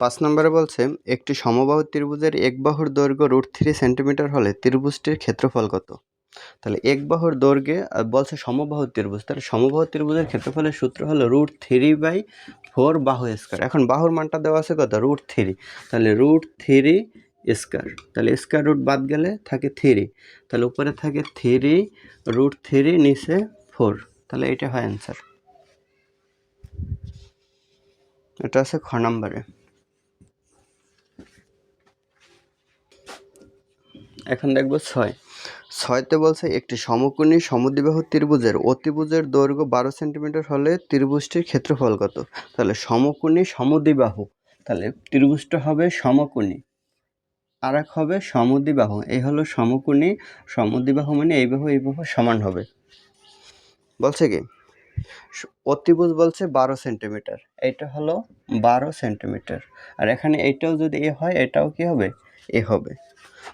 5 নম্বরে বলছে একটি সমবাহু ত্রিভুজের এক বাহুর দৈর্ঘ্য √3 সেন্টিমিটার হলে ত্রিভুজটির ক্ষেত্রফল কত? তাহলে এক বাহুর দৈর্ঘ্যে বলছে সমবাহু ত্রিভুজ, তাহলে সমবাহু ত্রিভুজের ক্ষেত্রফলের সূত্র হলো √3/4 বাহু স্কয়ার। এখন বাহুর মানটা দেওয়া আছে কত? √3, তাহলে √3 স্কয়ার, তাহলে স্কয়ার রুট বাদ গেলে থাকে 3, তাহলে উপরে থাকে 3 √3 নিচে 4, তাহলে এটা হয় অ্যান্সার। এটা আছে খ নম্বরে। এখন দেখবো 6তে বলছে একটি সমকোণী সমদ্বিবাহু ত্রিভুজের অতিভুজের দৈর্ঘ্য 12 সেন্টিমিটার হলে ত্রিভুজটির ক্ষেত্রফল কত? তাহলে সমকোণী সমদ্বিবাহু, তাহলে ত্রিভুজটা হবে সমকোণী, আর এক হবে সমদ্বিবাহু। এই হলো সমকোণী সমদ্বিবাহু, মানে এই বাহু সমান হবে। বলছে কি অতিভুজ বলছে 12 সেন্টিমিটার, এইটা হলো 12 সেন্টিমিটার, আর এখানে এইটাও যদি এ হয় এটাও কি হবে? এ হবে।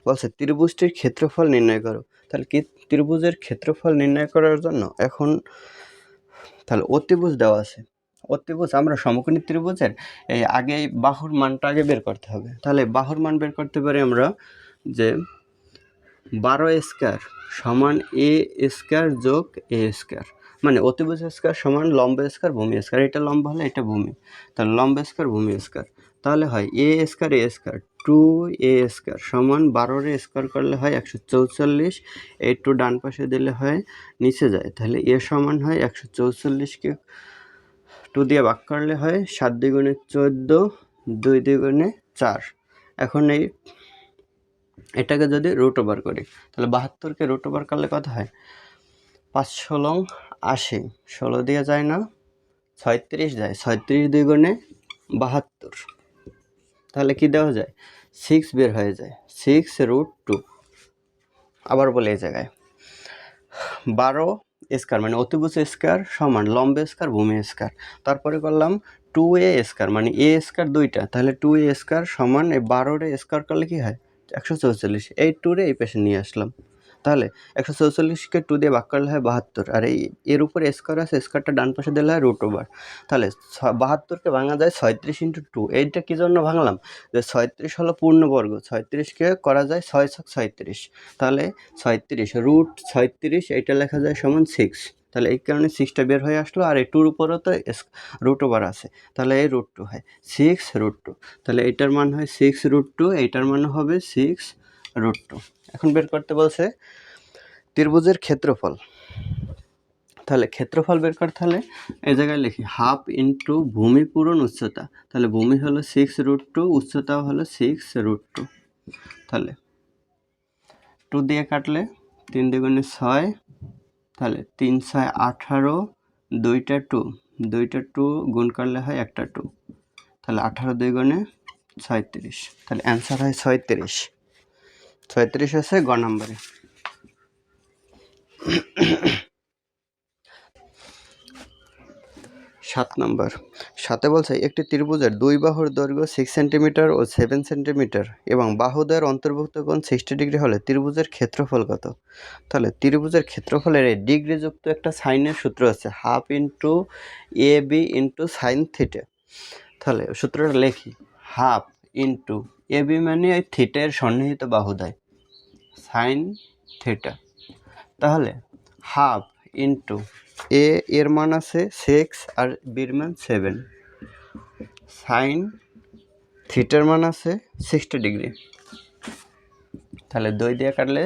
বলছে ত্রিভুজটির ক্ষেত্রফল নির্ণয় করো। তাহলে কি ত্রিভুজের ক্ষেত্রফল নির্ণয় করার জন্য এখন তাহলে অতিভুজ দেওয়া আছে। অতিভুজ আমরা সমকোণী ত্রিভুজের এই আগে বাহুর মানটা আগে বের করতে হবে। তাহলে বাহুর মান বের করতে পারি আমরা যে 12 স্কয়ার সমান এ স্কয়ার যোগ এ স্কয়ার, মানে অতিভুজ স্কয়ার সমান লম্ব স্কয়ার ভূমি স্কয়ার। এটা লম্ব হলে এটা ভূমি, তাহলে লম্ব স্কয়ার ভূমি স্কয়ার, তাহলে হয় এ স্কয়ার এ স্কয়ার 2a স্কয়ার সমান 12 স্কয়ার করলে হয় 144, এই 2 ডান পাশে দিলে হয় নিচে যায়, তাহলে এ সমান হয় 144কে 2 দিয়ে ভাগ করলে হয় 7 দ্বিগুণে 14, 2 দ্বিগুণে 4। এখন এই এটাকে যদি রুট ওভার করি তাহলে 72কে রুট ওভার করলে কত হয়? 5 ষোলং 80, 16 দিয়ে যায় না 36 যায়, 36 দ্বিগুণে 72, তাহলে কি দেওয়া যায়? 6 বের হয়ে যায়, 6√2। আবার বলে এই জায়গায় 12 স্কয়ার মানে অতিভুজ স্কয়ার সমান লম্ব স্কয়ার ভূমি স্কয়ার, তারপরে করলাম 2a স্কয়ার মানে a স্কয়ার দুইটা, তাহলে 2a স্কয়ার সমান এই 12 স্কয়ার করলে কি হয়? 144, এই 2 রে এই পাশে নিয়ে আসলাম, তাহলে 144কে 2 দিয়ে ভাগ করলে হয় 72, আর এই এর উপরে স্কয়ার আছে, স্কয়ারটা ডান পাশে দিলে হয় রুট ওভার, তাহলে 72কে ভাঙা যায় 36 × 2। এইটা কি জন্য ভাঙলাম? যে 36 হলো পূর্ণবর্গ, 36কে করা যায় 6 × 36, তাহলে 36√36 এটা লেখা যায় সমান 6, তাহলে এই কারণে 6টা বের হয়ে আসলো, আর এই 2 উপরও তো রুট ওভার আছে, তাহলে এই √2 হয় 6√2, তাহলে এটার মান হয় 6√2, এইটার মান হবে 6√2। এখন বের করতে বলছে ত্রিভুজের ক্ষেত্রফল। তাহলে ক্ষেত্রফল বের করতে হলে এই জায়গায় লিখি হাফ ইন্টু ভূমি পূরণ উচ্চতা, তাহলে ভূমি হলো 6√2, উচ্চতাও হলো 6√2, তাহলে 2 দিয়ে কাটলে 3 দুগুণে 6, তাহলে 3 6 18, দুইটা 2 গুণ করলে হয় একটা 2, তাহলে 18 দুগুণে 36, তাহলে অ্যান্সার হয় 36 আছে গ নম্বরে। 7 নম্বর। 7-এ বলছে একটি ত্রিভুজের দুই বাহুর দৈর্ঘ্য 6 সেন্টিমিটার ও 7 সেন্টিমিটার এবং বাহুদ্বয়ের অন্তর্ভুক্ত কোণ 60 ডিগ্রি হলে ত্রিভুজের ক্ষেত্রফল কত? তাহলে ত্রিভুজের ক্ষেত্রফলের এই ডিগ্রিযুক্ত একটা সাইনের সূত্র আছে, half into A B into sine theta. তাহলে সূত্রটা লিখি হাফ ইন্টু এ বি মানে এই থিটার সন্নিহিত বাহুদ্বয় সাইন থিটা, তাহলে হাফ ইন্টু এ এর মান আছে 6 আর বির মান 7, সাইন থিটার মান আছে 60 ডিগ্রি, তাহলে 2 দিয়ে কাটলে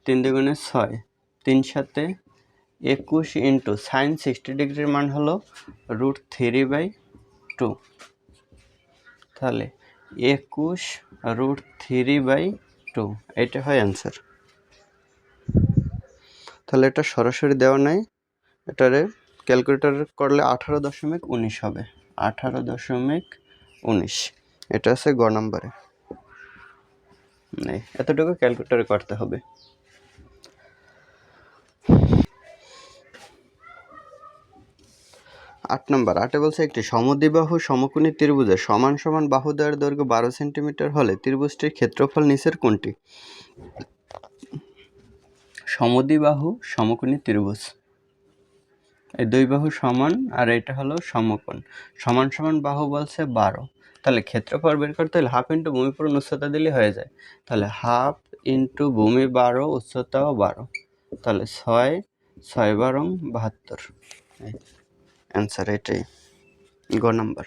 3 দুগুণে 6, 3 7 21 ইন্টু সাইন 60 ডিগ্রির মান হলো √3/2, তাহলে 21√3/2, এটা হয় অ্যান্সার। তাহলে এটা সরাসরি দেওয়া নাই, এটারে ক্যালকুলেটর করলে 18.19 হবে, 18.19, এটা আছে গ নম্বরে। নেই, এতটুকু ক্যালকুলেটরে করতে হবে। 8 নম্বর। 8-এ বলছে একটি সমদ্বিবাহু সমকোণী ত্রিভুজের সমান সমান বাহুদ্বয়ের দৈর্ঘ্য 12 সেন্টিমিটার হলে ত্রিভুজটির ক্ষেত্রফল নিচের কোনটি? সমদ্বিবাহু সমকোণী ত্রিভুজ, এই দুই বাহু সমান আর এটা হলো সমকোণ, সমান সমান বাহু বলছে 12, তাহলে ক্ষেত্রফল বের করতে হলে হাফ ইন্টু ভূমি পূরণ উচ্চতা দিলে হয়ে যায়। তাহলে হাফ ইন্টু ভূমি 12, উচ্চতাও 12, তাহলে 6, 6 12 72। অ্যান্সার এটাই, গ নাম্বার।